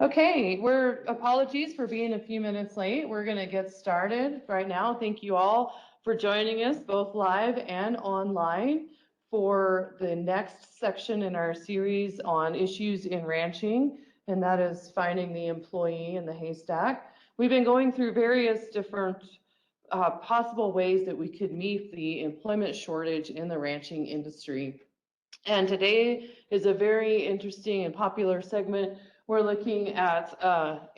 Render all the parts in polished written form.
Okay, apologies for being a few minutes late. We're going to get started right now. Thank you all for joining us both live and online for the next section in our series on issues in ranching, and that is finding the employee in the haystack. We've been going through various different possible ways that we could meet the employment shortage in the ranching industry. And today is a very interesting and popular segment. We're looking at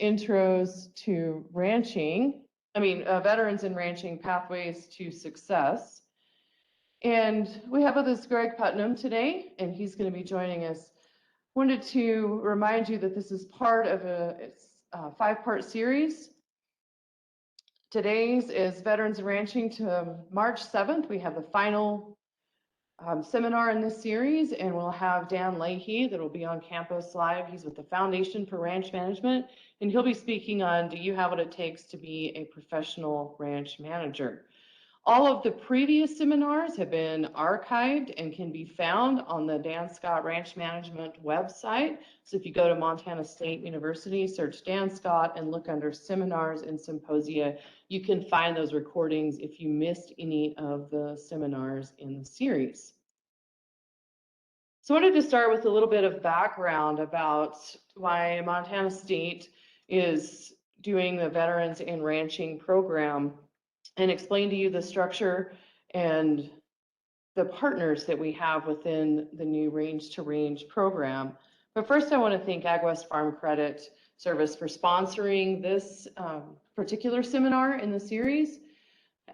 intros to ranching, veterans in ranching pathways to success. And we have with us Greg Putnam today, and he's going to be joining us. Wanted to remind you that this is part of a five-part series. Today's is Veterans in Ranching to March 7th. We have the final seminar in this series, and we'll have Dan Leahy that will be on campus live. He's with the Foundation for Ranch Management, and he'll be speaking on, do you have what it takes to be a professional ranch manager? All of the previous seminars have been archived and can be found on the Dan Scott Ranch Management website. So if you go to Montana State University, search Dan Scott and look under seminars and symposia, you can find those recordings if you missed any of the seminars in the series. So I wanted to start with a little bit of background about why Montana State is doing the Veterans in Ranching program and explain to you the structure and the partners that we have within the new Range to Range program. But first, I want to thank AgWest Farm Credit Service for sponsoring this particular seminar in the series.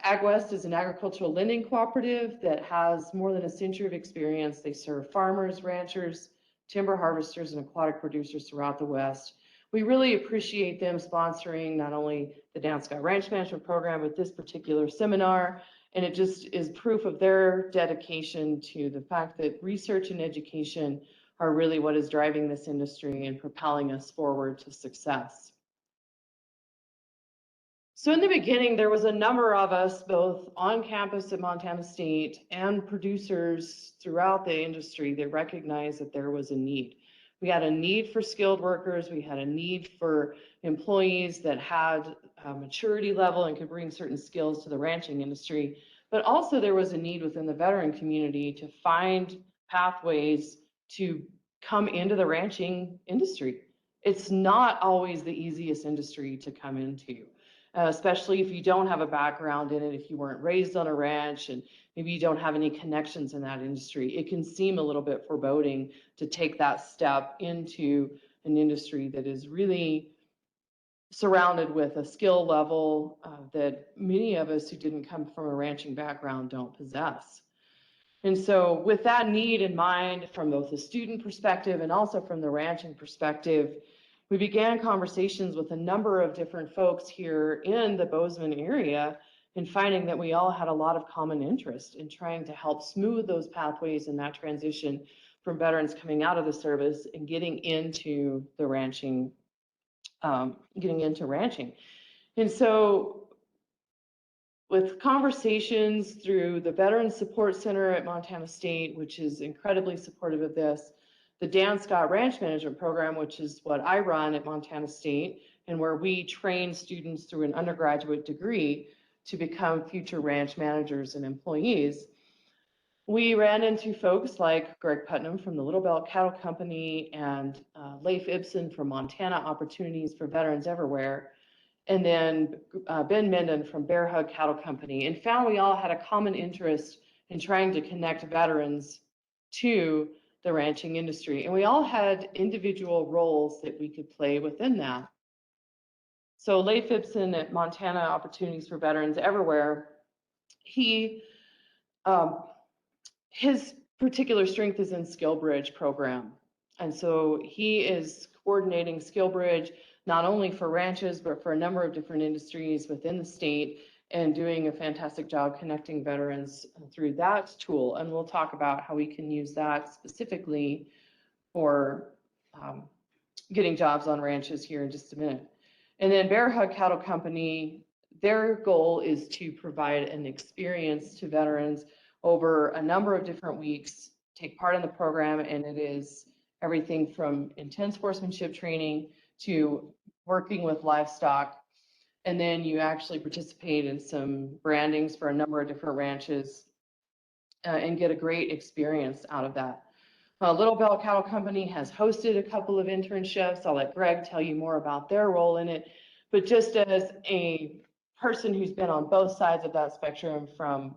AgWest is an agricultural lending cooperative that has more than a century of experience. They serve farmers, ranchers, timber harvesters, and aquatic producers throughout the West. We really appreciate them sponsoring not only the Dan Scott Ranch Management Program, but this particular seminar. And it just is proof of their dedication to the fact that research and education are really what is driving this industry and propelling us forward to success. So in the beginning, there was a number of us, both on campus at Montana State and producers throughout the industry, that recognized that there was a need. We had a need for skilled workers. We had a need for employees that had a maturity level and could bring certain skills to the ranching industry. But also there was a need within the veteran community to find pathways to come into the ranching industry. It's not always the easiest industry to come into, especially if you don't have a background in it, if you weren't raised on a ranch and maybe you don't have any connections in that industry. It can seem a little bit foreboding to take that step into an industry that is really surrounded with a skill level that many of us who didn't come from a ranching background don't possess. And so with that need in mind, from both the student perspective and also from the ranching perspective, we began conversations with a number of different folks here in the Bozeman area and finding that we all had a lot of common interest in trying to help smooth those pathways and that transition from veterans coming out of the service and getting into the ranching, And so with conversations through the Veterans Support Center at Montana State, which is incredibly supportive of this, the Dan Scott Ranch Management Program, which is what I run at Montana State, and where we train students through an undergraduate degree to become future ranch managers and employees. We ran into folks like Greg Putnam from the Little Belt Cattle Company and Leif Ibsen from Montana Opportunities for Veterans Everywhere, and then Ben Menden from Bear Hug Cattle Company, and found we all had a common interest in trying to connect veterans to the ranching industry. And we all had individual roles that we could play within that. So Leif Ibsen at Montana Opportunities for Veterans Everywhere, his particular strength is in SkillBridge program. And so he is coordinating SkillBridge not only for ranches, but for a number of different industries within the state, and doing a fantastic job connecting veterans through that tool. And we'll talk about how we can use that specifically for getting jobs on ranches here in just a minute. And then Bear Hug Cattle Company, their goal is to provide an experience to veterans over a number of different weeks, take part in the program, and it is everything from intense horsemanship training to working with livestock. And then you actually participate in some brandings for a number of different ranches and get a great experience out of that. Little Bell Cattle Company has hosted a couple of internships. I'll let Greg tell you more about their role in it. But just as a person who's been on both sides of that spectrum, from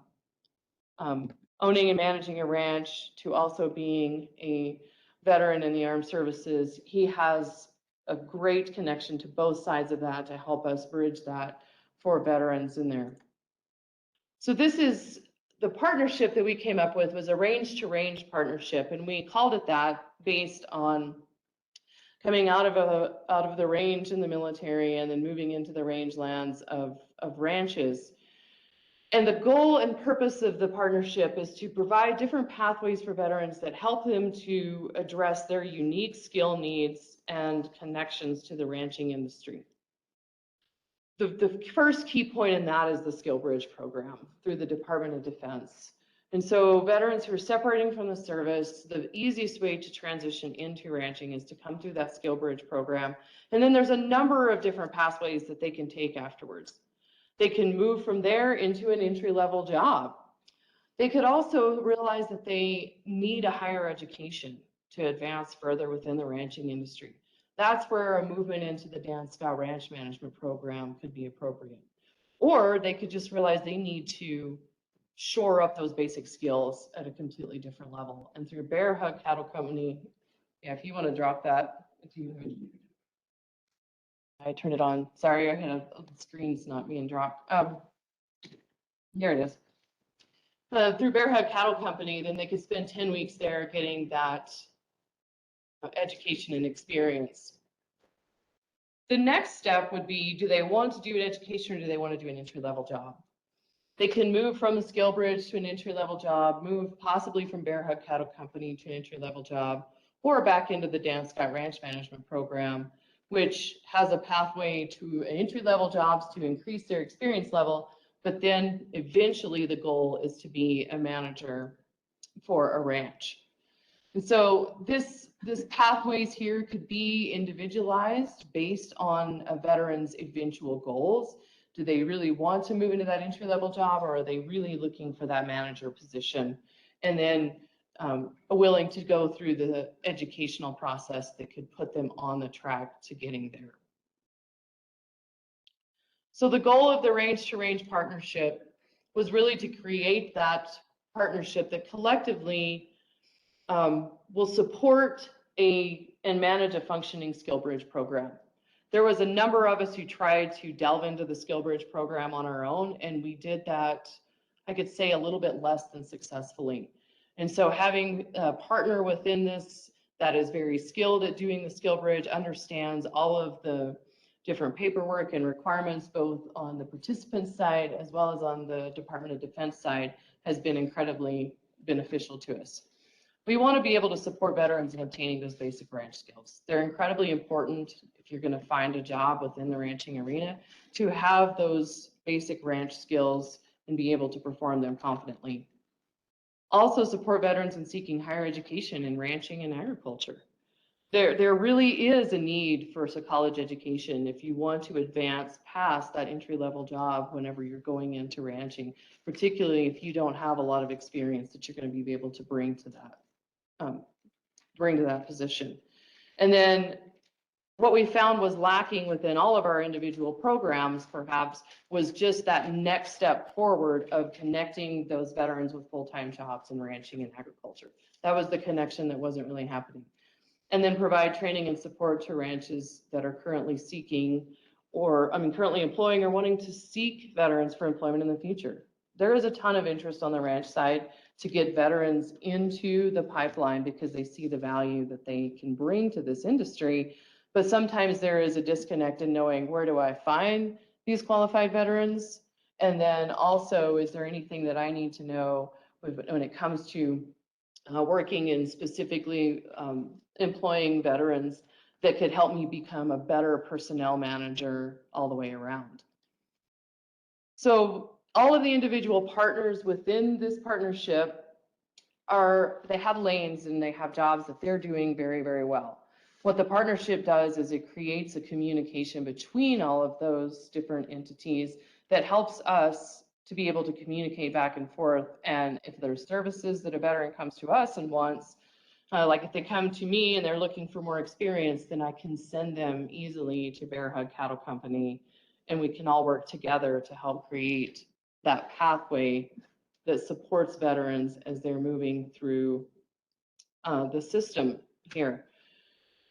owning and managing a ranch to also being a veteran in the armed services, he has a great connection to both sides of that to help us bridge that for veterans in there. So this is the partnership that we came up with, was a range to range partnership, and we called it that based on coming out of the range in the military and then moving into the rangelands of ranches. And the goal and purpose of the partnership is to provide different pathways for veterans that help them to address their unique skill needs and connections to the ranching industry. The first key point in that is the Skill Bridge program through the Department of Defense. And so veterans who are separating from the service, the easiest way to transition into ranching is to come through that Skill Bridge program. And then there's a number of different pathways that they can take afterwards. They can move from there into an entry-level job. They could also realize that they need a higher education to advance further within the ranching industry. That's where a movement into the Dan Scott Ranch Management Program could be appropriate. Or they could just realize they need to shore up those basic skills at a completely different level. And through Bear Hug Cattle Company, yeah, if you want to drop that, if you I turned it on. Sorry, I had the screen's not being dropped. Here it is. Through Bear Hug Cattle Company, then they could spend 10 weeks there getting that education and experience. The next step would be, do they want to do an education or do they want to do an entry-level job? They can move from the Skill Bridge to an entry-level job, move possibly from Bear Hug Cattle Company to an entry-level job, or back into the Dan Scott Ranch Management Program, which has a pathway to entry-level jobs to increase their experience level, but then eventually the goal is to be a manager for a ranch. And so this pathways here could be individualized based on a veteran's eventual goals. Do they really want to move into that entry-level job, or are they really looking for that manager position? And then willing to go through the educational process that could put them on the track to getting there. So the goal of the Range to Range partnership was really to create that partnership that collectively will support and manage a functioning Skill Bridge program. There was a number of us who tried to delve into the Skill Bridge program on our own, and we did that, I could say, a little bit less than successfully. And so having a partner within this that is very skilled at doing the Skill Bridge, understands all of the different paperwork and requirements, both on the participant side as well as on the Department of Defense side, has been incredibly beneficial to us. We want to be able to support veterans in obtaining those basic ranch skills. They're incredibly important if you're going to find a job within the ranching arena, to have those basic ranch skills and be able to perform them confidently. Also support veterans in seeking higher education in ranching and agriculture. There really is a need for a college education if you want to advance past that entry-level job whenever you're going into ranching, particularly if you don't have a lot of experience that you're going to be able to bring to that position. And then what we found was lacking within all of our individual programs, perhaps, was just that next step forward of connecting those veterans with full-time jobs in ranching and agriculture. That was the connection that wasn't really happening. And then provide training and support to ranches that are currently seeking, or currently employing or wanting to seek veterans for employment in the future. There is a ton of interest on the ranch side to get veterans into the pipeline because they see the value that they can bring to this industry. But sometimes there is a disconnect in knowing, where do I find these qualified veterans? And then also, is there anything that I need to know when it comes to working in specifically employing veterans that could help me become a better personnel manager all the way around? So all of the individual partners within this partnership they have lanes and they have jobs that they're doing very, very well. What the partnership does is it creates a communication between all of those different entities that helps us to be able to communicate back and forth. And if there's services that a veteran comes to us and wants, like if they come to me and they're looking for more experience, then I can send them easily to Bear Hug Cattle Company, and we can all work together to help create that pathway that supports veterans as they're moving through the system here.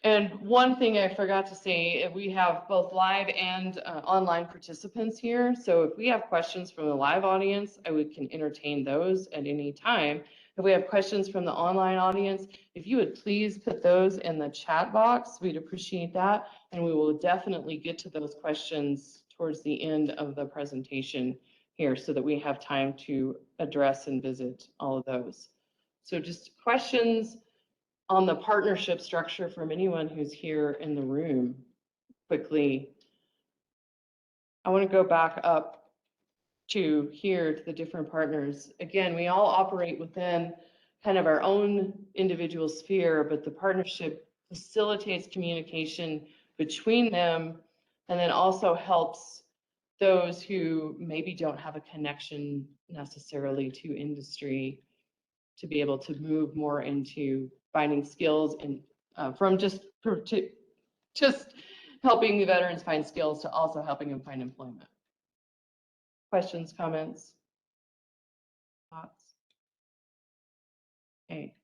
And one thing I forgot to say, we have both live and online participants here. So if we have questions from the live audience, we can entertain those at any time. If we have questions from the online audience, if you would please put those in the chat box, we'd appreciate that. And we will definitely get to those questions towards the end of the presentation here so that we have time to address and visit all of those. So just questions on the partnership structure from anyone who's here in the room quickly. I want to go back up to here to the different partners. Again, we all operate within kind of our own individual sphere, but the partnership facilitates communication between them and then also helps those who maybe don't have a connection necessarily to industry to be able to move more into finding skills and from just helping the veterans find skills to also helping them find employment. Questions, comments, thoughts? Okay.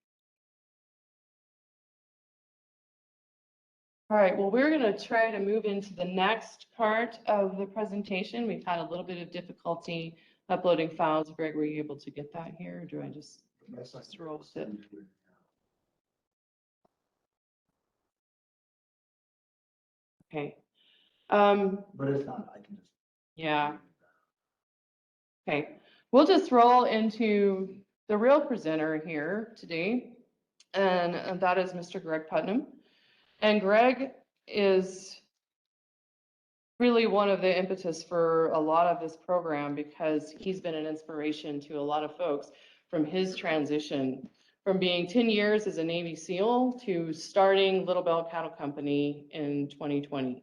All right, well, we're going to try to move into the next part of the presentation. We've had a little bit of difficulty uploading files. Greg, were you able to get that here, or do I just roll with it? Okay. But it's not, I can just. Yeah. Okay, we'll just roll into the real presenter here today, and that is Mr. Greg Putnam. And Greg is really one of the impetus for a lot of this program because he's been an inspiration to a lot of folks from his transition from being 10 years as a Navy SEAL to starting Little Bell Cattle Company in 2020.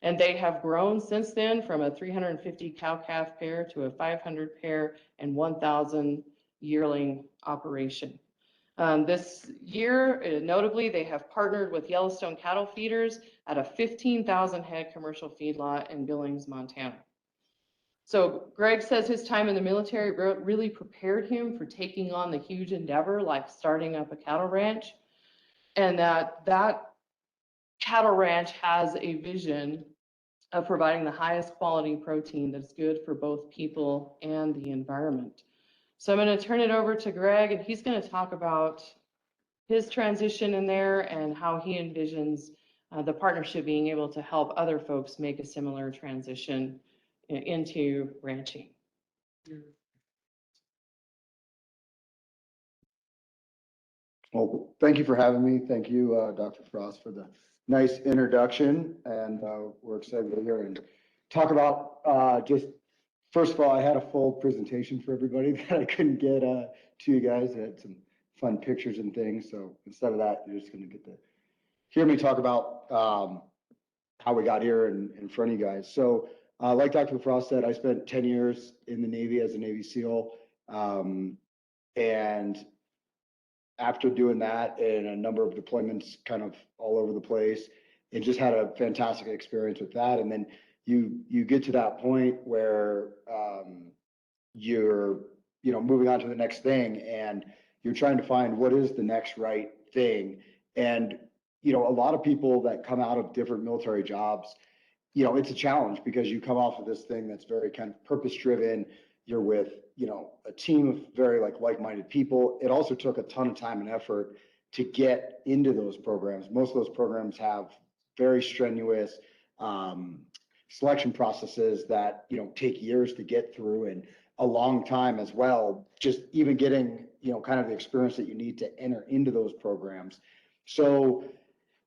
And they have grown since then from a 350 cow-calf pair to a 500 pair and 1,000 yearling operation. This year, notably, they have partnered with Yellowstone Cattle Feeders at a 15,000 head commercial feedlot in Billings, Montana. So Greg says his time in the military really prepared him for taking on the huge endeavor like starting up a cattle ranch, and that cattle ranch has a vision of providing the highest quality protein that's good for both people and the environment. So I'm going to turn it over to Greg, and he's going to talk about his transition in there and how he envisions the partnership being able to help other folks make a similar transition into ranching. Well, thank you for having me. Thank you, Dr. Frost, for the nice introduction. And we're excited to be here and talk about just, first of all, I had a full presentation for everybody that I couldn't get to you guys. I had some fun pictures and things. So instead of that, you're just going to get to hear me talk about how we got here in front of you guys. So like Dr. Frost said, I spent 10 years in the Navy as a Navy SEAL. And after doing that and a number of deployments kind of all over the place, and just had a fantastic experience with that. And then you get to that point where you're moving on to the next thing, and you're trying to find what is the next right thing. And a lot of people that come out of different military jobs, it's a challenge because you come off of this thing that's very kind of purpose driven. You're with a team of very like-minded people. It also took a ton of time and effort to get into those programs. Most of those programs have very strenuous selection processes that take years to get through, and a long time as well, just even getting kind of the experience that you need to enter into those programs. So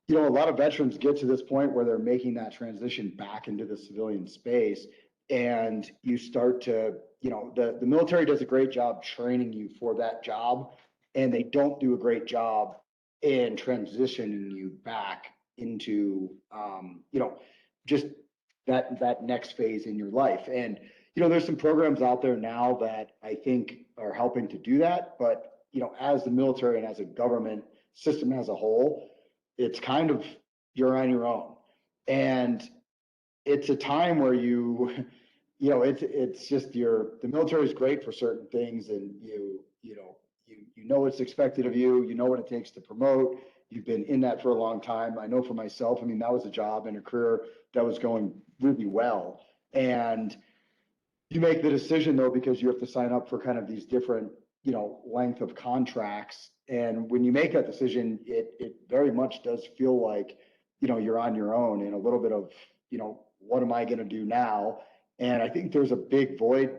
a lot of veterans get to this point where they're making that transition back into the civilian space, and you start to the military does a great job training you for that job, and they don't do a great job in transitioning you back into, just that next phase in your life. And, there's some programs out there now that I think are helping to do that. But, as the military and as a government system as a whole, it's kind of, you're on your own. And it's a time where it's just the military is great for certain things, and you know what's expected of you, you know what it takes to promote. You've been in that for a long time. I know for myself, I mean, that was a job and a career that was going really well. And you make the decision though, because you have to sign up for kind of these different, length of contracts. And when you make that decision, it very much does feel like, you're on your own, and a little bit of, what am I going to do now? And I think there's a big void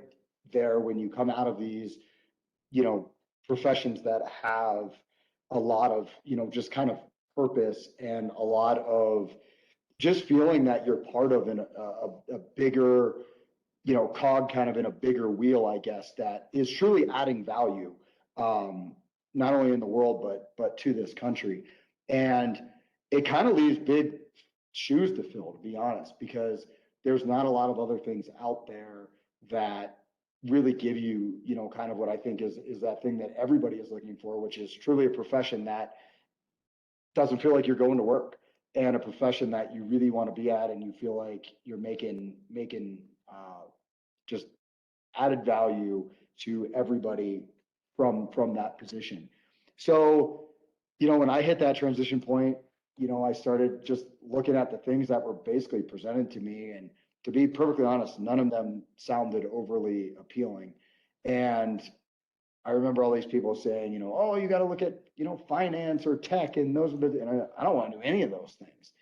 there when you come out of these, professions that have a lot of, just kind of purpose, and a lot of just feeling that you're part of a bigger, cog kind of in a bigger wheel, I guess, that is truly adding value, not only in the world, but to this country. And it kind of leaves big shoes to fill, to be honest, because there's not a lot of other things out there that really give you, kind of what I think is that thing that everybody is looking for, which is truly a profession that doesn't feel like you're going to work, and a profession that you really want to be at, and you feel like you're making just added value to everybody from that position. So, when I hit that transition point, I started just looking at the things that were basically presented to me, and to be perfectly honest, none of them sounded overly appealing. And I remember all these people saying, oh, you got to look at, finance or tech, and those are and I don't want to do any of those things.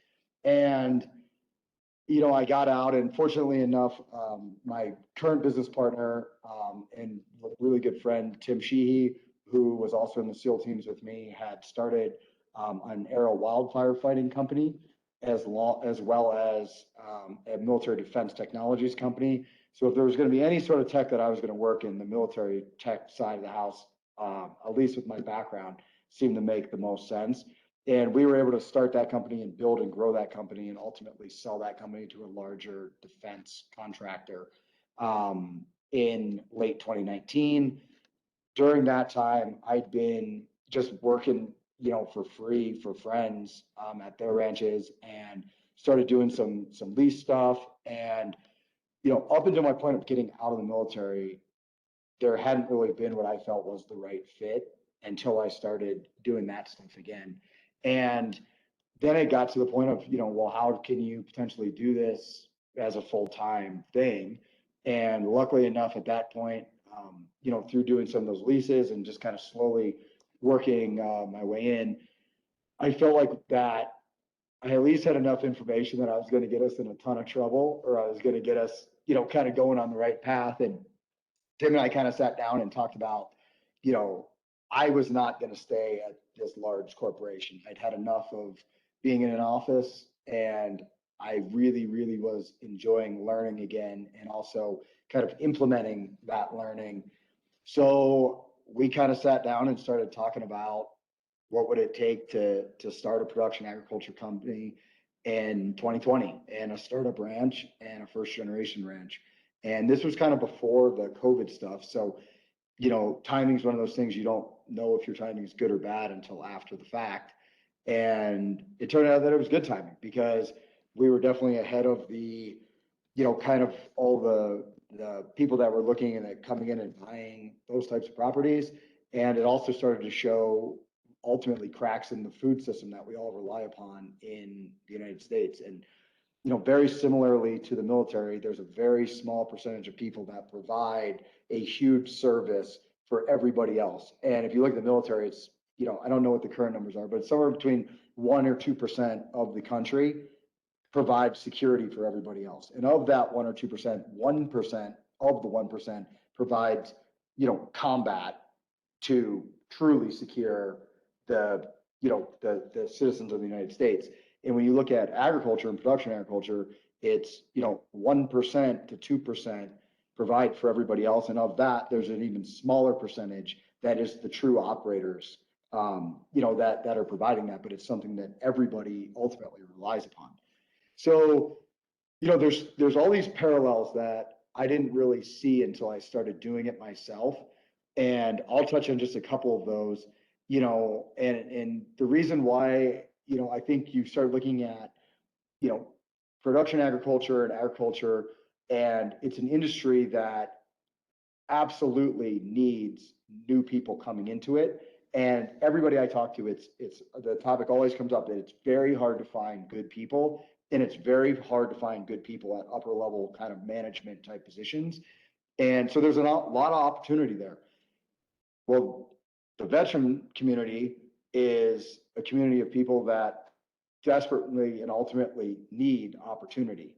And I got out, and fortunately enough, my current business partner, and really good friend, Tim Sheehy, who was also in the SEAL teams with me, had started an aerial wildfire fighting company, as well as a military defense technologies company. So if there was going to be any sort of tech that I was going to work in, the military tech side of the house, at least with my background, seemed to make the most sense. And we were able to start that company and build and grow that company, and ultimately sell that company to a larger defense contractor in late 2019. During that time, I'd been just working, for free for friends at their ranches, and started doing some lease stuff. And, up until my point of getting out of the military, there hadn't really been what I felt was the right fit until I started doing that stuff again. And then it got to the point of, well, how can you potentially do this as a full-time thing? And luckily enough, at that point, through doing some of those leases and just kind of slowly working my way in, I felt like that I at least had enough information that I was going to get us in a ton of trouble, or I was going to get us, kind of going on the right path. And Tim and I kind of sat down and talked about, I was not going to stay at this large corporation. I'd had enough of being in an office, and I really, really was enjoying learning again, and also kind of implementing that learning. So we kind of sat down and started talking about what would it take to start a production agriculture company in 2020, and a startup ranch and a first generation ranch. And this was kind of before the COVID stuff. So, timing is one of those things you don't know if your timing is good or bad until after the fact. And it turned out that it was good timing, because we were definitely ahead of the, kind of all the people that were looking and coming in and buying those types of properties. And it also started to show ultimately cracks in the food system that we all rely upon in the United States. And, very similarly to the military, there's a very small percentage of people that provide a huge service for everybody else. And if you look at the military, it's, I don't know what the current numbers are, but it's somewhere between 1 or 2% of the country provides security for everybody else. And of that 1 or 2%, 1% of the 1% provides, combat to truly secure the citizens of the United States. And when you look at agriculture and production agriculture, it's 1% to 2% provide for everybody else, and of that, there's an even smaller percentage that is the true operators that are providing that, but it's something that everybody ultimately relies upon. So, there's all these parallels that I didn't really see until I started doing it myself. And I'll touch on just a couple of those, and the reason why, I think you start looking at, you know, production agriculture, and it's an industry that absolutely needs new people coming into it. And everybody I talk to, it's the topic always comes up that it's very hard to find good people, and it's very hard to find good people at upper level kind of management type positions. And so there's a lot of opportunity there. Well, the veteran community is a community of people that desperately and ultimately need opportunity.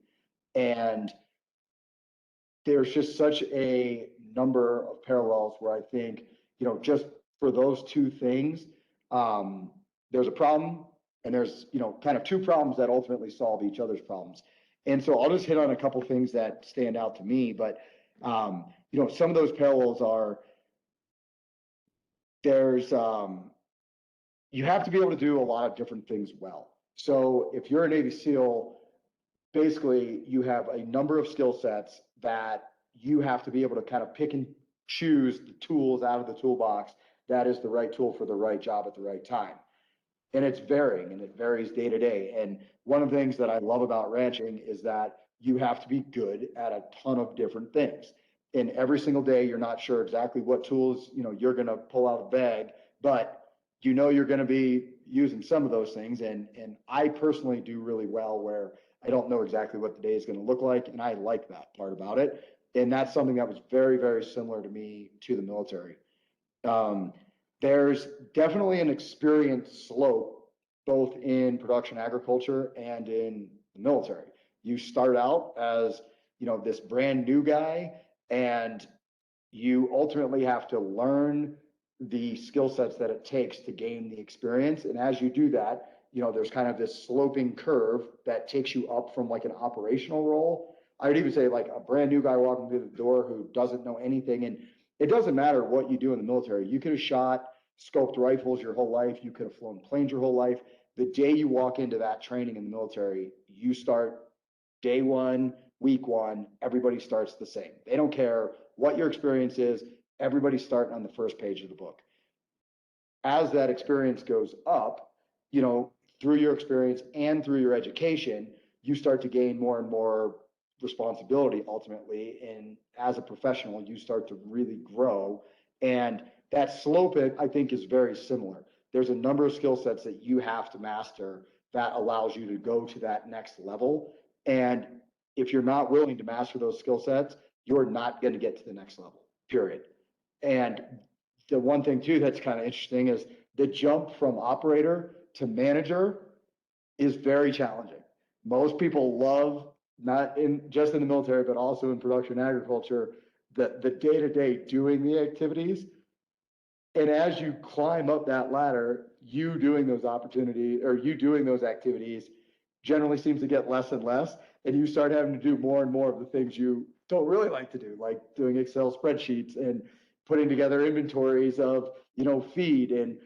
And there's just such a number of parallels where I think, just for those two things, there's a problem, and there's, kind of two problems that ultimately solve each other's problems. And so I'll just hit on a couple things that stand out to me, but, some of those parallels are there's, you have to be able to do a lot of different things well. So if you're a Navy SEAL, basically you have a number of skill sets that you have to be able to kind of pick and choose the tools out of the toolbox that is the right tool for the right job at the right time. And it's varying, and it varies day to day. And one of the things that I love about ranching is that you have to be good at a ton of different things. And every single day, you're not sure exactly what tools, you're going to pull out of the bag, but you're going to be using some of those things. And I personally do really well where I don't know exactly what the day is going to look like, and I like that part about it. And that's something that was very, very similar to me to the military. There's definitely an experience slope, both in production agriculture and in the military. You start out as, this brand new guy, and you ultimately have to learn the skill sets that it takes to gain the experience. And as you do that, there's kind of this sloping curve that takes you up from like an operational role. I would even say like a brand new guy walking through the door who doesn't know anything. And it doesn't matter what you do in the military. You could have shot scoped rifles your whole life. You could have flown planes your whole life. The day you walk into that training in the military, you start day one, week one, everybody starts the same. They don't care what your experience is. Everybody's starting on the first page of the book. As that experience goes up, through your experience and through your education, you start to gain more and more responsibility ultimately. And as a professional, you start to really grow. And that slope, I think, is very similar. There's a number of skill sets that you have to master that allows you to go to that next level. And if you're not willing to master those skill sets, you're not going to get to the next level, period. And the one thing too that's kind of interesting is the jump from operator to manager is very challenging. Most people love, not in just in the military, but also in production agriculture, the day-to-day doing the activities. And as you climb up that ladder, you doing those opportunities or you doing those activities generally seems to get less and less. And you start having to do more and more of the things you don't really like to do, like doing Excel spreadsheets and putting together inventories of, feed. And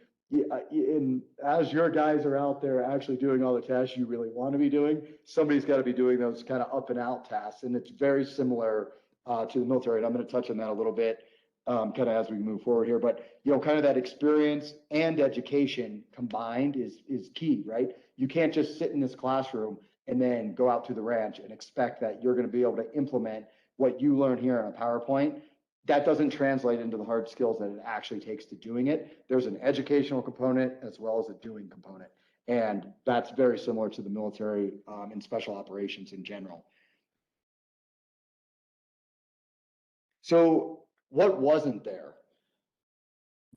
as your guys are out there actually doing all the tasks you really want to be doing, somebody's got to be doing those kind of up and out tasks. And it's very similar to the military. And I'm going to touch on that a little bit kind of as we move forward here. But, kind of that experience and education combined is key, right? You can't just sit in this classroom and then go out to the ranch and expect that you're going to be able to implement what you learn here on a PowerPoint. That doesn't translate into the hard skills that it actually takes to doing it. There's an educational component as well as a doing component. And that's very similar to the military and special operations in general. So what wasn't there?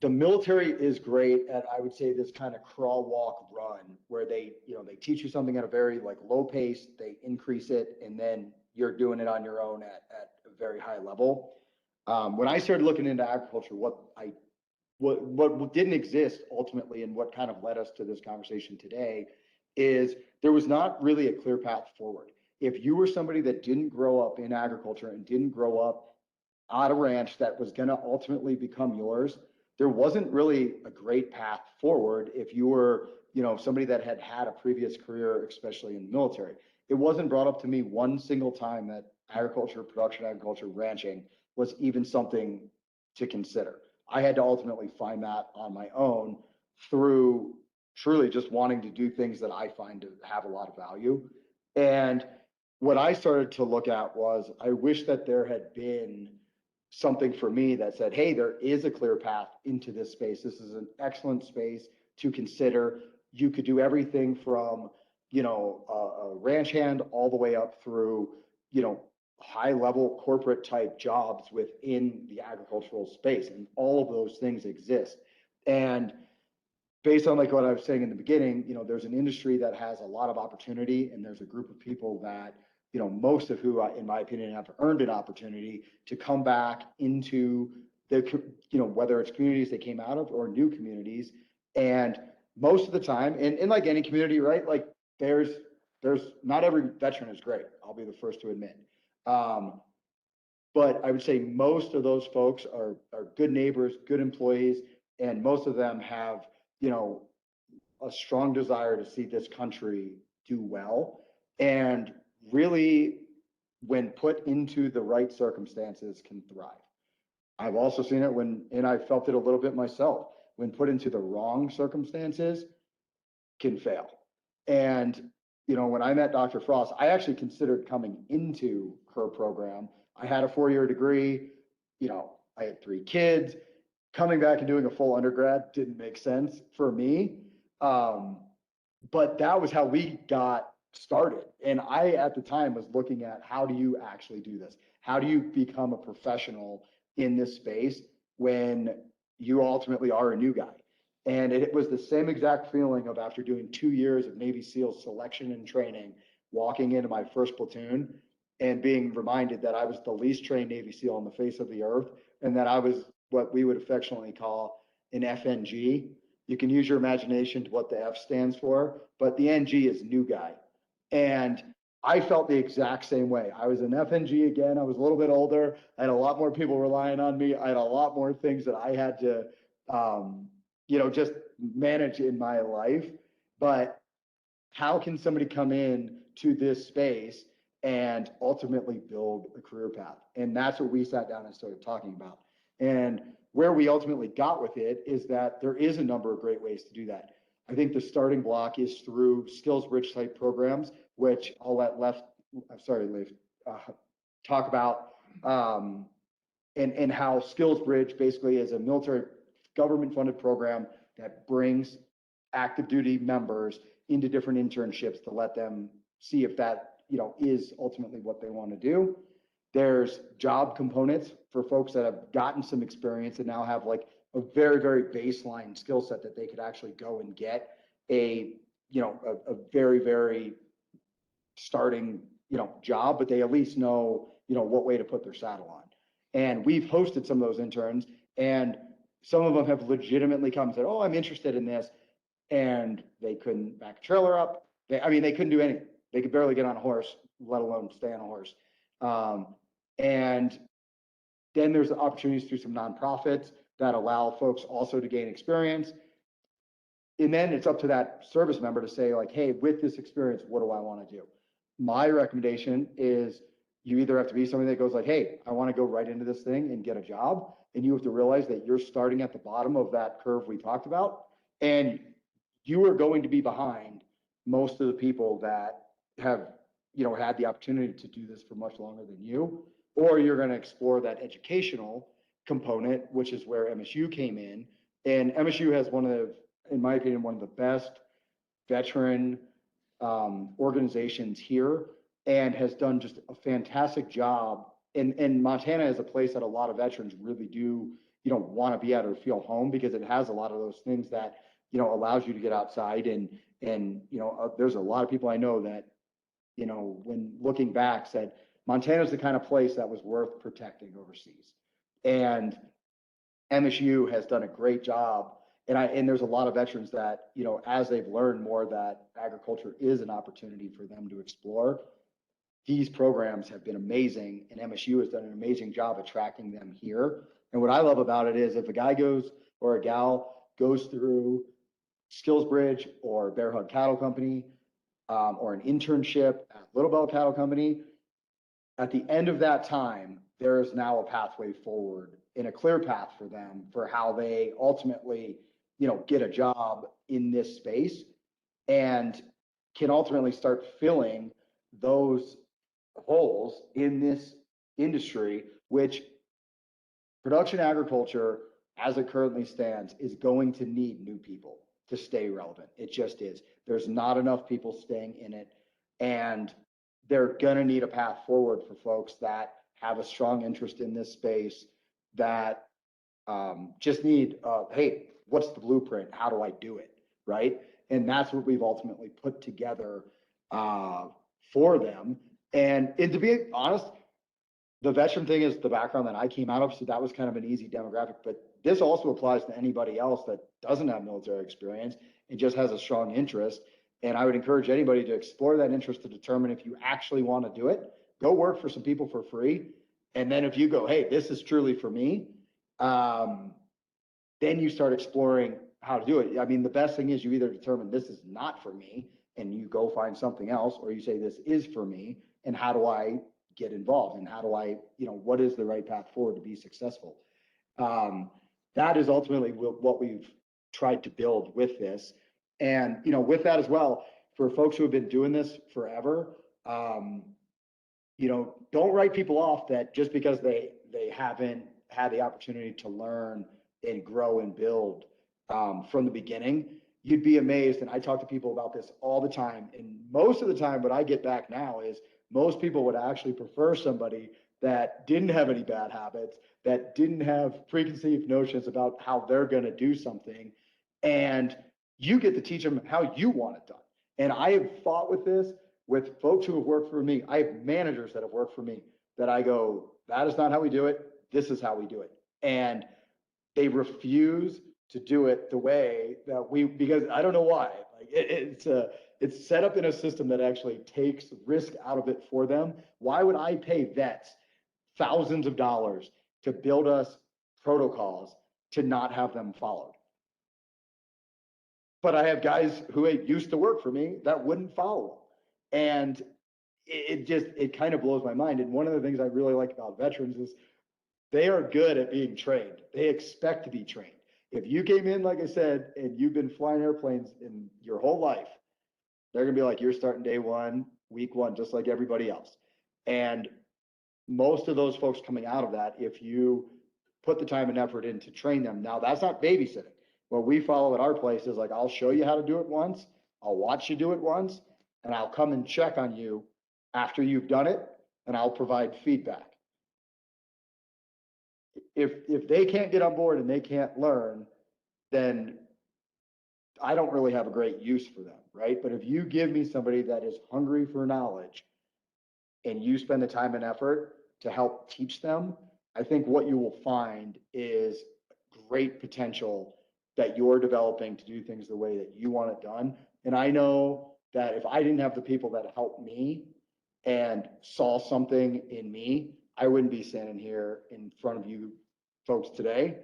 The military is great at, I would say, this kind of crawl, walk, run, where they teach you something at a very like low pace, they increase it, and then you're doing it on your own at a very high level. When I started looking into agriculture, what didn't exist ultimately, and what kind of led us to this conversation today, is there was not really a clear path forward. If you were somebody that didn't grow up in agriculture and didn't grow up on a ranch that was going to ultimately become yours, there wasn't really a great path forward if you were, somebody that had had a previous career, especially in the military. It wasn't brought up to me one single time that agriculture, production agriculture, ranching was even something to consider. I had to ultimately find that on my own through truly just wanting to do things that I find to have a lot of value. And what I started to look at was I wish that there had been something for me that said, hey, there is a clear path into this space. This is an excellent space to consider. You could do everything from, a ranch hand all the way up through, high level corporate type jobs within the agricultural space. And all of those things exist. And based on like what I was saying in the beginning, there's an industry that has a lot of opportunity, and there's a group of people that, most of who, in my opinion, have earned an opportunity to come back into the, whether it's communities they came out of or new communities. And most of the time, in like any community, right? Like there's not every veteran is great. I'll be the first to admit. But I would say most of those folks are good neighbors, good employees, and most of them have, a strong desire to see this country do well. And really, when put into the right circumstances, can thrive. I've also seen it and I felt it a little bit myself, when put into the wrong circumstances, can fail. And, when I met Dr. Frost, I actually considered coming into her program. I had a 4-year degree, I had 3 kids. Coming back and doing a full undergrad didn't make sense for me. But that was how we got started. And I, at the time, was looking at how do you actually do this? How do you become a professional in this space when you ultimately are a new guy? And it was the same exact feeling of, after doing 2 years of Navy SEAL selection and training, walking into my first platoon and being reminded that I was the least trained Navy SEAL on the face of the earth, and that I was what we would affectionately call an FNG. You can use your imagination to what the F stands for, but the NG is new guy. And I felt the exact same way. I was an FNG again. I was a little bit older. I had a lot more people relying on me. I had a lot more things that I had to, just manage in my life. But how can somebody come in to this space and ultimately build a career path? And that's what we sat down and started talking about. And where we ultimately got with it is that there is a number of great ways to do that. I think the starting block is through skills bridge type programs, which I'll let Leif talk about, and how skills bridge basically is a military government funded program that brings active duty members into different internships to let them see if that, is ultimately what they want to do. There's job components for folks that have gotten some experience and now have like a very, very baseline skill set that they could actually go and get a very, very starting, job, but they at least know, what way to put their saddle on. And we've hosted some of those interns, and some of them have legitimately come and said, oh, I'm interested in this. And they couldn't back a trailer up. They couldn't do anything. They could barely get on a horse, let alone stay on a horse. And then there's opportunities through some nonprofits that allow folks also to gain experience. And then it's up to that service member to say, like, hey, with this experience, what do I want to do? My recommendation is you either have to be somebody that goes like, hey, I want to go right into this thing and get a job. And you have to realize that you're starting at the bottom of that curve we talked about. And you are going to be behind most of the people that have, had the opportunity to do this for much longer than you. Or you're going to explore that educational component, which is where MSU came in. And MSU has in my opinion, one of the best veteran organizations here, and has done just a fantastic job. And Montana is a place that a lot of veterans really do, want to be at or feel home, because it has a lot of those things that, allows you to get outside. And there's a lot of people I know that, when looking back, said Montana's the kind of place that was worth protecting overseas. And MSU has done a great job. And there's a lot of veterans that, as they've learned more that agriculture is an opportunity for them to explore, these programs have been amazing, and MSU has done an amazing job attracting them here. And what I love about it is, if a guy goes or a gal goes through Skills Bridge or Bear Hug Cattle Company, or an internship at Little Bell Cattle Company, at the end of that time, there is now a pathway forward and a clear path for them for how they ultimately, get a job in this space and can ultimately start filling those holes in this industry, which production agriculture, as it currently stands, is going to need new people to stay relevant. It just is. There's not enough people staying in it. And they're going to need a path forward for folks that have a strong interest in this space, that just need, hey, what's the blueprint? How do I do it? Right. And that's what we've ultimately put together for them. And to be honest, the veteran thing is the background that I came out of, so that was kind of an easy demographic, but this also applies to anybody else that doesn't have military experience and just has a strong interest. And I would encourage anybody to explore that interest to determine if you actually want to do it. Go work for some people for free. And then if you go, hey, this is truly for me, then you start exploring how to do it. I mean, the best thing is you either determine this is not for me and you go find something else, or you say this is for me and how do I get involved and how do I, what is the right path forward to be successful? That is ultimately what we've tried to build with this. And, with that as well, for folks who have been doing this forever, don't write people off that just because they haven't had the opportunity to learn and grow and build from the beginning. You'd be amazed. And I talk to people about this all the time. And most of the time, what I get back now is most people would actually prefer somebody that didn't have any bad habits, that didn't have preconceived notions about how they're going to do something. And you get to teach them how you want it done. And I have fought with this with folks who have worked for me. I have managers that have worked for me that I go, that is not how we do it. This is how we do it. And they refuse to do it the way that because I don't know why. Like it's set up in a system that actually takes risk out of it for them. Why would I pay vets thousands of dollars to build us protocols to not have them followed? But I have guys who used to work for me that wouldn't follow them. And it kind of blows my mind. And one of the things I really like about veterans is they are good at being trained. They expect to be trained. If you came in, like I said, and you've been flying airplanes in your whole life, they're going to be like, you're starting day one, week one, just like everybody else. And most of those folks coming out of that, if you put the time and effort in to train them, now that's not babysitting. What we follow at our place is like, I'll show you how to do it once, I'll watch you do it once, and I'll come and check on you after you've done it, and I'll provide feedback. If they can't get on board and they can't learn, then I don't really have a great use for them, right? But if you give me somebody that is hungry for knowledge and you spend the time and effort to help teach them, I think what you will find is great potential that you're developing to do things the way that you want it done. And I know that if I didn't have the people that helped me and saw something in me, I wouldn't be standing here in front of you folks today.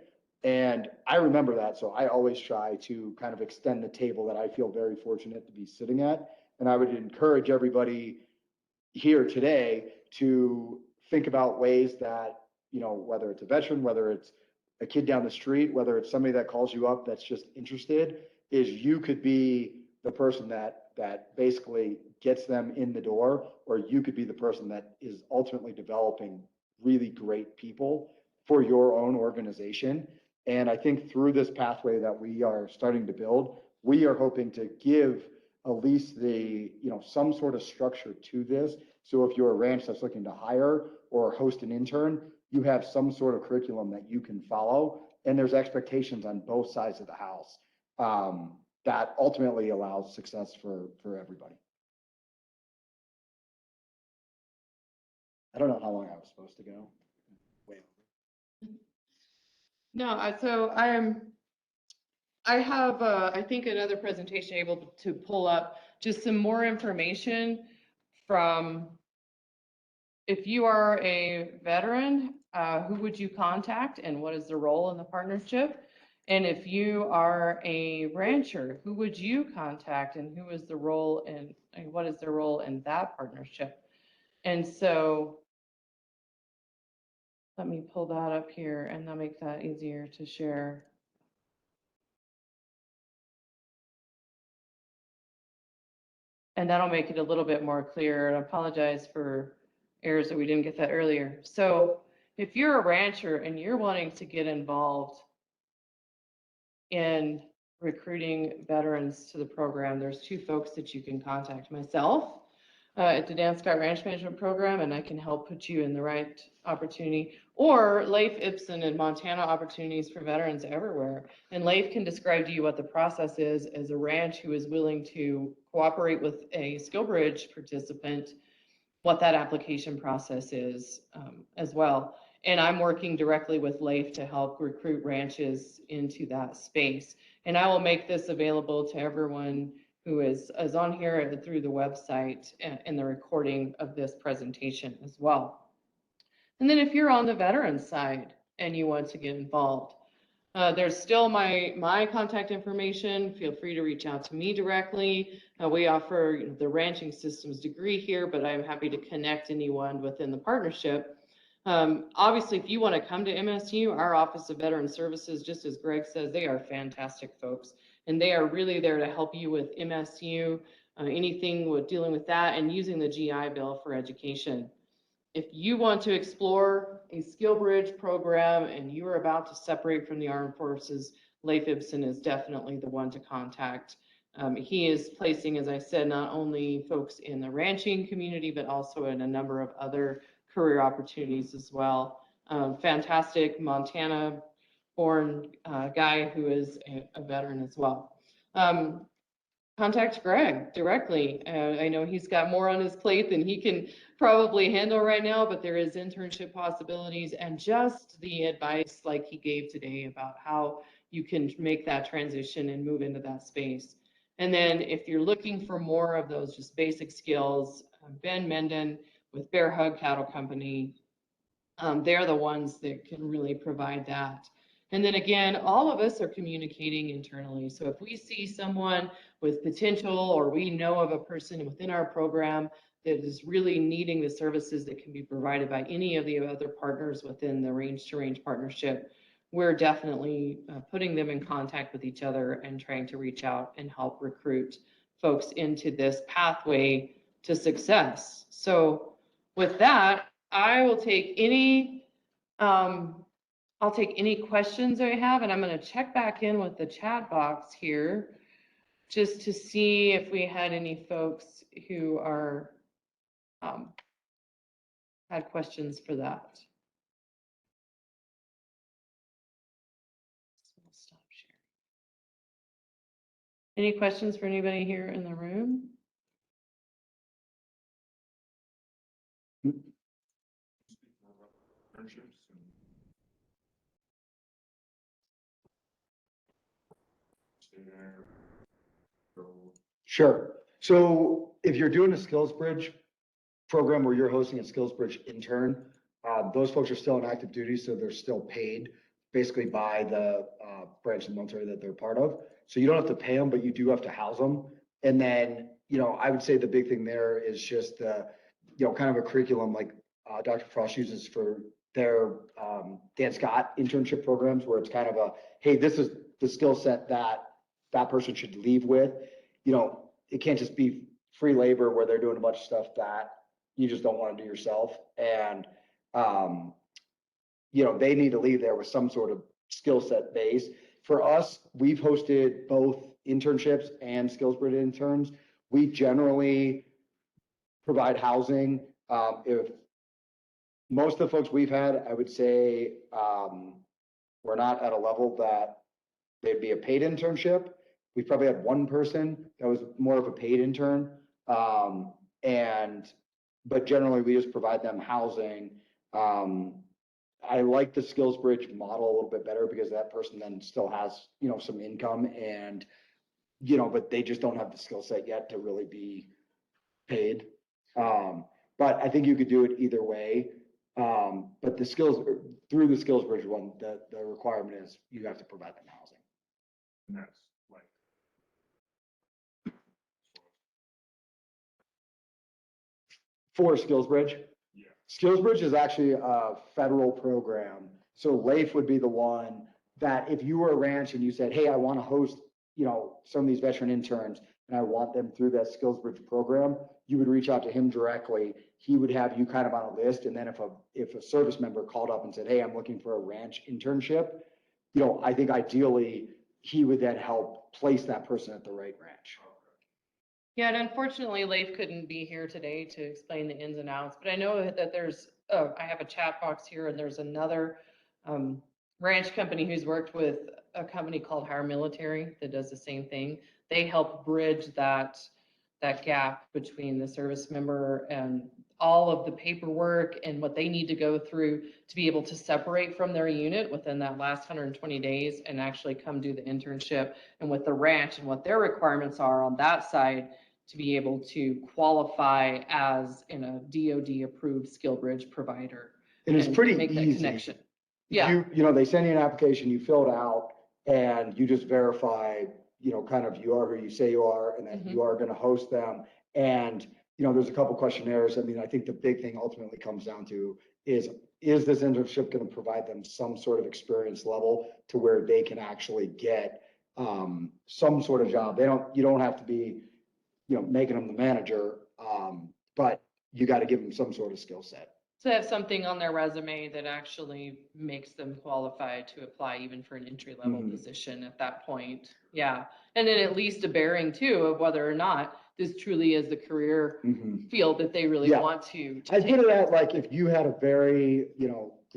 And I remember that. So I always try to kind of extend the table that I feel very fortunate to be sitting at. And I would encourage everybody here today to think about ways that, whether it's a veteran, whether it's a kid down the street, whether it's somebody that calls you up that's just interested, is you could be the person that basically gets them in the door, or you could be the person that is ultimately developing really great people for your own organization. And I think through this pathway that we are starting to build, we are hoping to give at least some sort of structure to this. So if you're a ranch that's looking to hire or host an intern, you have some sort of curriculum that you can follow. And there's expectations on both sides of the house that ultimately allows success for everybody. I don't know how long I was supposed to go. Way over. No, so I have, I think another presentation able to pull up just some more information from, if you are a veteran, who would you contact and what is the role in the partnership? And if you are a rancher, who would you contact and who is the role and what is their role in that partnership? And so let me pull that up here and that'll make that easier to share. And that'll make it a little bit more clear. And I apologize for errors that we didn't get that earlier. So if you're a rancher and you're wanting to get involved in recruiting veterans to the program, there's two folks that you can contact. Myself at the Dan Scott Ranch Management Program, and I can help put you in the right opportunity, or Leif Ibsen in Montana Opportunities for Veterans Everywhere. And Leif can describe to you what the process is as a ranch who is willing to cooperate with a SkillBridge participant, what that application process is as well. And I'm working directly with Leif to help recruit ranches into that space. And I will make this available to everyone who is on here through the website and the recording of this presentation as well. And then if you're on the veteran side and you want to get involved, there's still my contact information. Feel free to reach out to me directly. We offer the ranching systems degree here, but I'm happy to connect anyone within the partnership. Obviously, if you want to come to MSU, our Office of Veteran Services, just as Greg says, they are fantastic folks, and they are really there to help you with MSU, anything with dealing with that and using the GI Bill for education. If you want to explore a SkillBridge program and you are about to separate from the armed forces, Leif Ibsen is definitely the one to contact. He is placing, as I said, not only folks in the ranching community, but also in a number of other career opportunities as well. Fantastic Montana-born guy who is a veteran as well. Contact Greg directly. I know he's got more on his plate than he can probably handle right now, but there is internship possibilities and just the advice like he gave today about how you can make that transition and move into that space. And then if you're looking for more of those just basic skills, Ben Menden with Bear Hug Cattle Company, they're the ones that can really provide that. And then again, all of us are communicating internally. So if we see someone with potential or we know of a person within our program that is really needing the services that can be provided by any of the other partners within the Range to Range partnership, we're definitely putting them in contact with each other and trying to reach out and help recruit folks into this pathway to success. So with that, I will take any I'll take any questions I have, and I'm going to check back in with the chat box here just to see if we had any folks who are had questions for that. So I'll stop sharing. Any questions for anybody here in the room? Sure. So if you're doing a SkillsBridge program where you're hosting a SkillsBridge intern, those folks are still in active duty, so they're still paid basically by the branch of the military that they're part of. So you don't have to pay them, but you do have to house them. And then, I would say the big thing there is just kind of a curriculum like Dr. Frost uses for their Dan Scott internship programs, where it's kind of hey, this is the skill set that person should leave with. It can't just be free labor where they're doing a bunch of stuff that you just don't want to do yourself. And, they need to leave there with some sort of skill set base. For us, we've hosted both internships and SkillsBridge interns. We generally provide housing. If most of the folks we've had, I would say, we're not at a level that they'd be a paid internship. We probably had one person that was more of a paid intern. But generally we just provide them housing. I like the SkillsBridge model a little bit better because that person then still has, some income and, but they just don't have the skill set yet to really be paid. But I think you could do it either way. But through the SkillsBridge one, the requirement is you have to provide them housing. And that's like. For SkillsBridge? Yeah. SkillsBridge is actually a federal program. So LAIF would be the one that if you were a ranch and you said, hey, I want to host, some of these veteran interns and I want them through that SkillsBridge program, you would reach out to him directly. He would have you kind of on a list. And then if a service member called up and said, hey, I'm looking for a ranch internship, I think ideally he would then help place that person at the right ranch. Yeah, and unfortunately, Leif couldn't be here today to explain the ins and outs, but I know that there's, I have a chat box here and there's another ranch company who's worked with a company called Hire Military that does the same thing. They help bridge that gap between the service member and all of the paperwork and what they need to go through to be able to separate from their unit within that last 120 days and actually come do the internship, and with the ranch and what their requirements are on that side to be able to qualify as in a DoD approved SkillBridge provider. And it's pretty make that easy. connection. Yeah. They send you an application, you fill it out, and you just verify, kind of you are who you say you are, and that you are going to host them. And, there's a couple questionnaires. I mean, I think the big thing ultimately comes down to is this internship going to provide them some sort of experience level to where they can actually get some sort of job. You don't have to be, making them the manager, but you got to give them some sort of skill set. To have something on their resume that actually makes them qualified to apply even for an entry level position at that point. Yeah. And then at least a bearing too of whether or not this truly is the career field that they really want to I'd put it at like, if you had a very,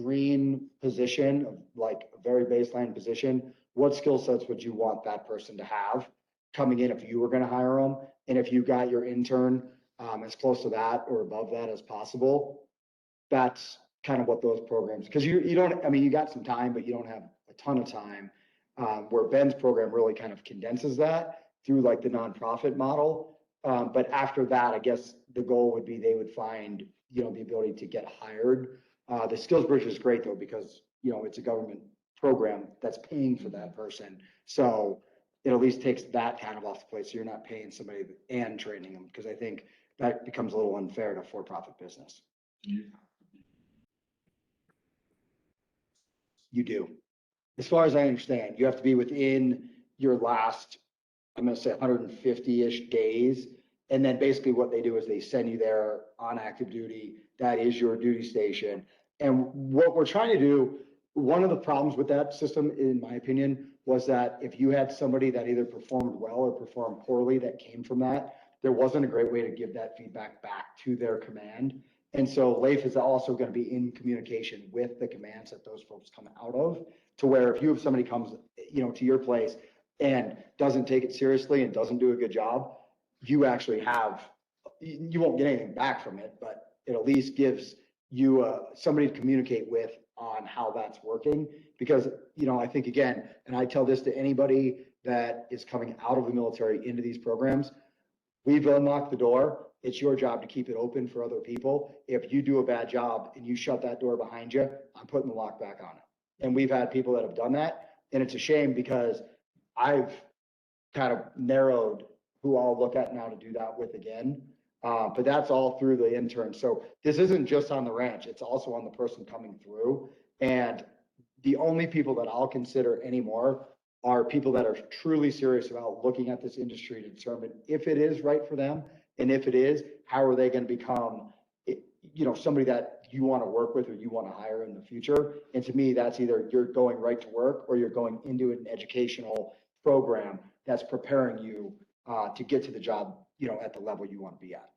green position, like a very baseline position, what skill sets would you want that person to have coming in if you were going to hire them? And if you got your intern as close to that or above that as possible, that's kind of what those programs, because you got some time, but you don't have a ton of time, where Ben's program really kind of condenses that through like the nonprofit model. But after that, I guess the goal would be they would find, the ability to get hired. The SkillsBridge is great though, because, it's a government program that's paying for that person. So it at least takes that kind of off the plate. So you're not paying somebody and training them, because I think that becomes a little unfair to for-profit business. You do. As far as I understand, you have to be within your last, I'm going to say 150-ish days. And then basically what they do is they send you there on active duty. That is your duty station. And what we're trying to do, one of the problems with that system, in my opinion, was that if you had somebody that either performed well or performed poorly that came from that, there wasn't a great way to give that feedback back to their command. And so LAIF is also going to be in communication with the commands that those folks come out of, to where if you have somebody comes, to your place and doesn't take it seriously and doesn't do a good job, you actually you won't get anything back from it, but it at least gives you somebody to communicate with on how that's working. Because, I think again, and I tell this to anybody that is coming out of the military into these programs, we've unlocked the door. It's your job to keep it open for other people. If you do a bad job and you shut that door behind you, I'm putting the lock back on it. And we've had people that have done that. And it's a shame because I've kind of narrowed who I'll look at now to do that with again. But that's all through the intern. So this isn't just on the ranch. It's also on the person coming through. And the only people that I'll consider anymore are people that are truly serious about looking at this industry to determine if it is right for them. And if it is, how are they going to become, somebody that you want to work with or you want to hire in the future? And to me, that's either you're going right to work or you're going into an educational program that's preparing you to get to the job, at the level you want to be at.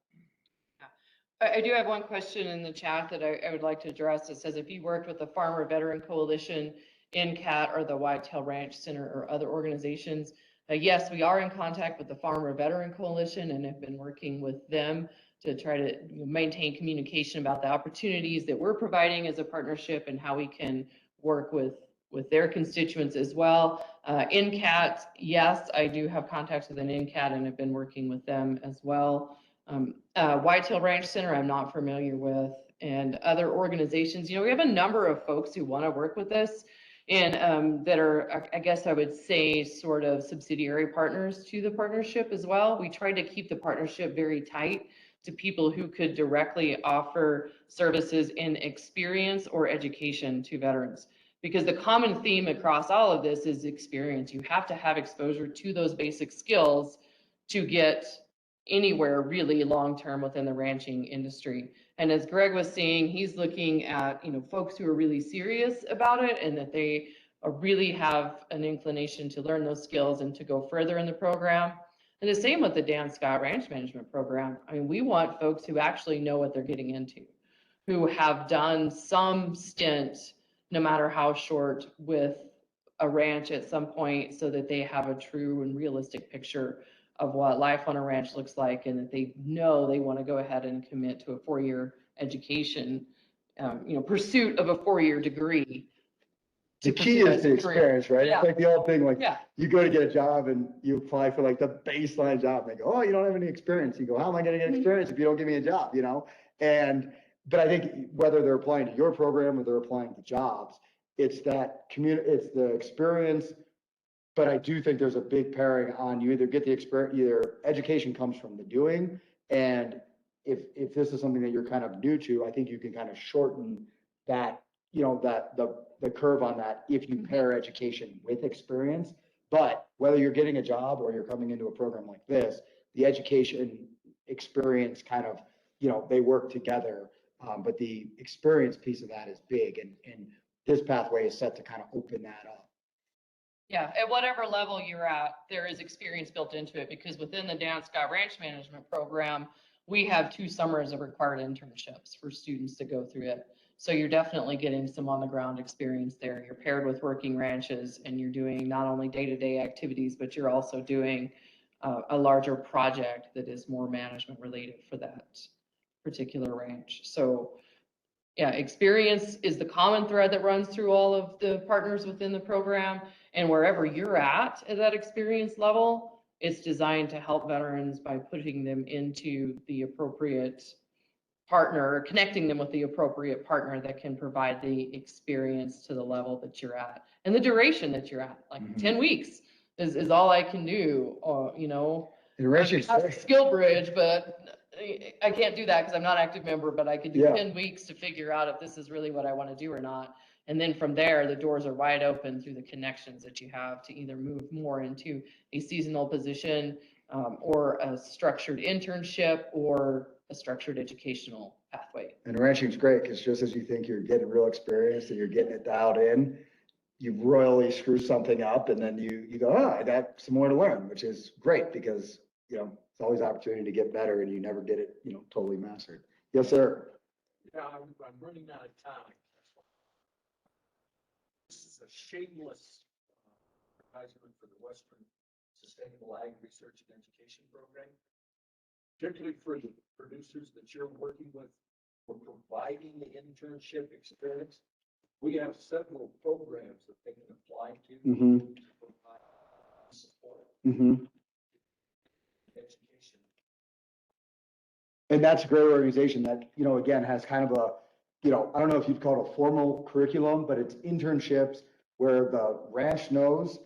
I do have one question in the chat that I would like to address. It says, if you worked with the Farmer Veteran Coalition, NCAT, or the Whitetail Ranch Center or other organizations, yes, we are in contact with the Farmer Veteran Coalition and have been working with them to try to maintain communication about the opportunities that we're providing as a partnership and how we can work with their constituents as well. NCAT, yes, I do have contacts with an NCAT and have been working with them as well. Whitetail Ranch Center, I'm not familiar with, and other organizations. We have a number of folks who want to work with us. and that are, I guess I would say, sort of subsidiary partners to the partnership as well. We tried to keep the partnership very tight to people who could directly offer services in experience or education to veterans. Because the common theme across all of this is experience. You have to have exposure to those basic skills to get anywhere really long-term within the ranching industry. And as Greg was saying, he's looking at, folks who are really serious about it and that they really have an inclination to learn those skills and to go further in the program. And the same with the Dan Scott Ranch Management Program. I mean, we want folks who actually know what they're getting into, who have done some stint, no matter how short, with a ranch at some point, so that they have a true and realistic picture of what life on a ranch looks like, and that they know they want to go ahead and commit to a 4-year education, pursuit of a 4-year degree. The key is the experience, right? Yeah. It's like the old thing, like Yeah. you go to get a job and you apply for like the baseline job. And they go, oh, you don't have any experience. You go, how am I going to get experience if you don't give me a job, But I think whether they're applying to your program or they're applying to jobs, it's that it's the experience. But I do think there's a big pairing on you either get the experience, either education comes from the doing. And if this is something that you're kind of new to, I think you can kind of shorten that, the curve on that if you pair education with experience. But whether you're getting a job or you're coming into a program like this, the education experience kind of, they work together. But the experience piece of that is big, and this pathway is set to kind of open that up. Yeah, at whatever level you're at, there is experience built into it, because within the Dan Scott Ranch Management Program, we have 2 summers of required internships for students to go through it. So you're definitely getting some on the ground experience there. You're paired with working ranches, and you're doing not only day-to-day activities, but you're also doing a larger project that is more management related for that particular ranch. So yeah, experience is the common thread that runs through all of the partners within the program. And wherever you're at that experience level, it's designed to help veterans by putting them into the appropriate partner, or connecting them with the appropriate partner that can provide the experience to the level that you're at and the duration that you're at. Like 10 weeks is all I can do, skill bridge, but I can't do that because I'm not an active member, but I could do 10 weeks to figure out if this is really what I want to do or not. And then from there, the doors are wide open through the connections that you have to either move more into a seasonal position, or a structured internship, or a structured educational pathway. And ranching's great because just as you think you're getting real experience and you're getting it dialed in, you royally screw something up, and then you go, I got some more to learn, which is great because, it's always opportunity to get better and you never get it, totally mastered. Yes, sir. Yeah, I'm running out of time. This is a shameless advertisement for the Western Sustainable Ag Research and Education Program, particularly for the producers that you're working with for providing the internship experience. We have several programs that they can apply to provide support. Education. And that's a great organization that, again, has kind of a, I don't know if you'd call it a formal curriculum, but it's internships where the ranch knows,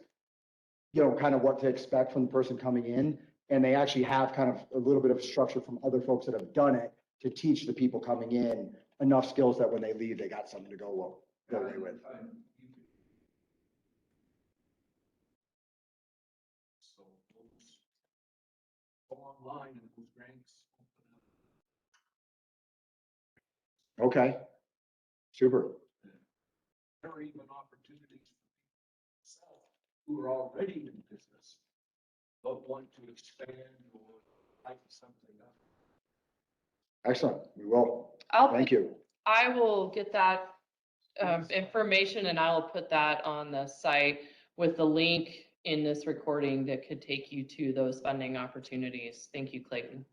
kind of what to expect from the person coming in. And they actually have kind of a little bit of structure from other folks that have done it to teach the people coming in enough skills that when they leave, they got something to go away with. So those go online and those grants. Okay. Super. There are even opportunities for people who are already in business, but want to expand or lighten something up. Excellent. We will. Thank you. I will get that information, and I'll put that on the site with the link in this recording that could take you to those funding opportunities. Thank you, Clayton.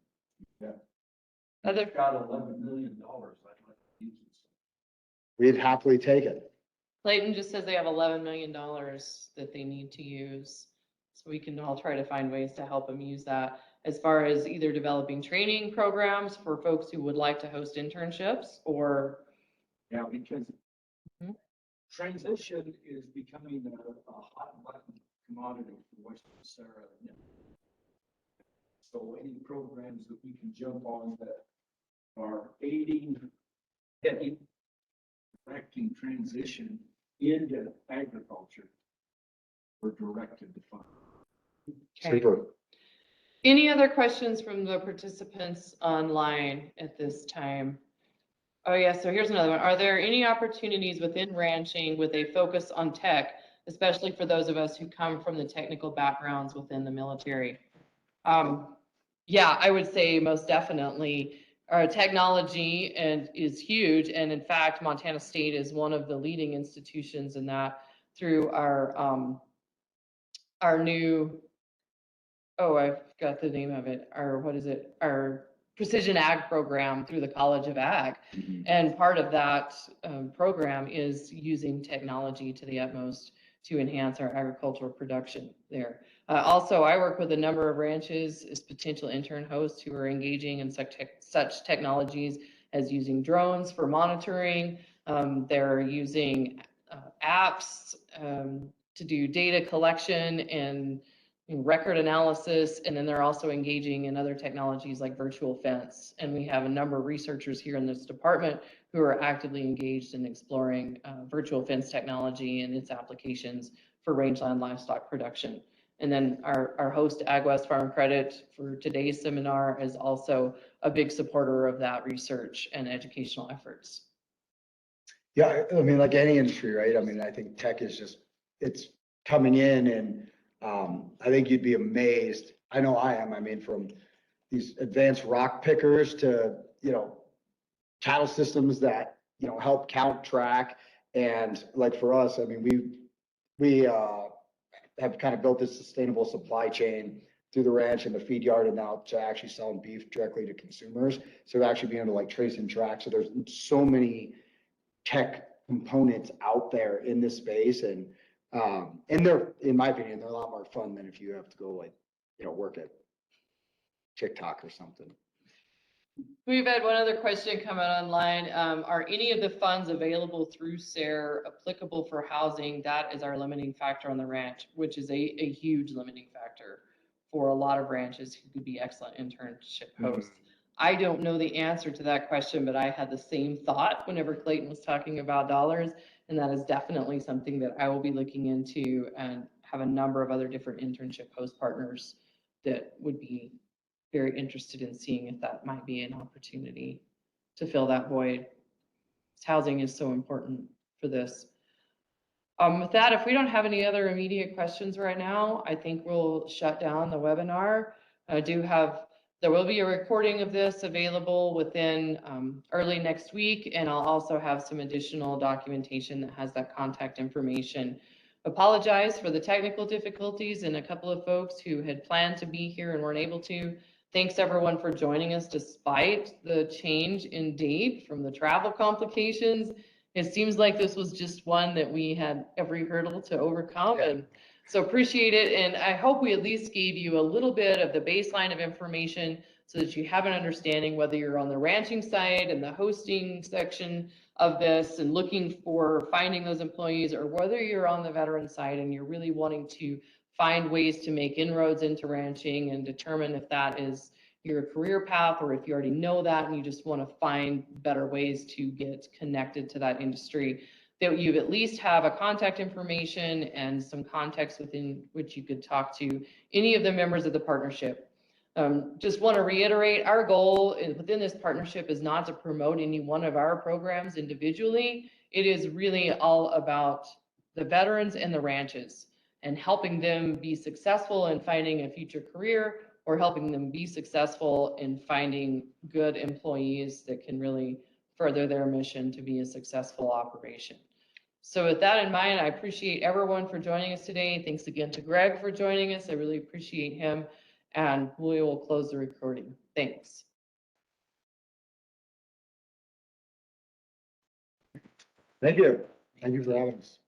Yeah. Other got $11 million. I'd like to use it. We'd happily take it. Clayton just says they have $11 million that they need to use. So we can all try to find ways to help them use that, as far as either developing training programs for folks who would like to host internships, or. Yeah, because transition is becoming a hot button commodity for Western Sarah. So any programs that we can jump on that are aiding, heading, directing transition into agriculture, we're directed to fund. Okay. Super. Any other questions from the participants online at this time? Oh yeah, so here's another one. Are there any opportunities within ranching with a focus on tech, especially for those of us who come from the technical backgrounds within the military? Yeah, I would say most definitely. Our technology is huge, and in fact, Montana State is one of the leading institutions in that through our new, oh, I forgot the name of it, what is it? Our Precision Ag program through the College of Ag. Mhm. And part of that program is using technology to the utmost to enhance our agricultural production there. Also, I work with a number of ranches as potential intern hosts who are engaging in such technologies as using drones for monitoring. They're using apps to do data collection and record analysis, and then they're also engaging in other technologies like virtual fence. And we have a number of researchers here in this department who are actively engaged in exploring virtual fence technology and its applications for rangeland livestock production. And then our host, AgWest Farm Credit, for today's seminar is also a big supporter of that research and educational efforts. Yeah, I mean, like any industry, right? I mean, I think tech is just, it's coming in, and I think you'd be amazed. I know I am. I mean, from these advanced rock pickers to, cattle systems that, help count, track. And like for us, I mean, we have kind of built this sustainable supply chain through the ranch and the feed yard, and now to actually selling beef directly to consumers. So actually being able to like trace and track. So there's so many tech components out there in this space, and they're, in my opinion, they're a lot more fun than if you have to go like, work at TikTok or something. We've had one other question come out online. Are any of the funds available through SARE applicable for housing? That is our limiting factor on the ranch, which is a huge limiting factor for a lot of ranches who could be excellent internship hosts. I don't know the answer to that question, but I had the same thought whenever Clayton was talking about dollars, and that is definitely something that I will be looking into, and have a number of other different internship host partners that would be very interested in seeing if that might be an opportunity to fill that void. Housing is so important for this. With that, if we don't have any other immediate questions right now, I think we'll shut down the webinar. There will be a recording of this available within early next week, and I'll also have some additional documentation that has that contact information. Apologize for the technical difficulties and a couple of folks who had planned to be here and weren't able to. Thanks everyone for joining us despite the change in date from the travel complications. It seems like this was just one that we had every hurdle to overcome, and so appreciate it. And I hope we at least gave you a little bit of the baseline of information so that you have an understanding whether you're on the ranching side and the hosting section of this and looking for finding those employees, or whether you're on the veteran side and you're really wanting to find ways to make inroads into ranching and determine if that is your career path, or if you already know that and you just want to find better ways to get connected to that industry, that you at least have a contact information and some context within which you could talk to any of the members of the partnership. Just want to reiterate, our goal within this partnership is not to promote any one of our programs individually. It is really all about the veterans and the ranches and helping them be successful in finding a future career, or helping them be successful in finding good employees that can really further their mission to be a successful operation. So with that in mind, I appreciate everyone for joining us today. Thanks again to Greg for joining us. I really appreciate him, and we will close the recording. Thanks. Thank you. Thank you for having us.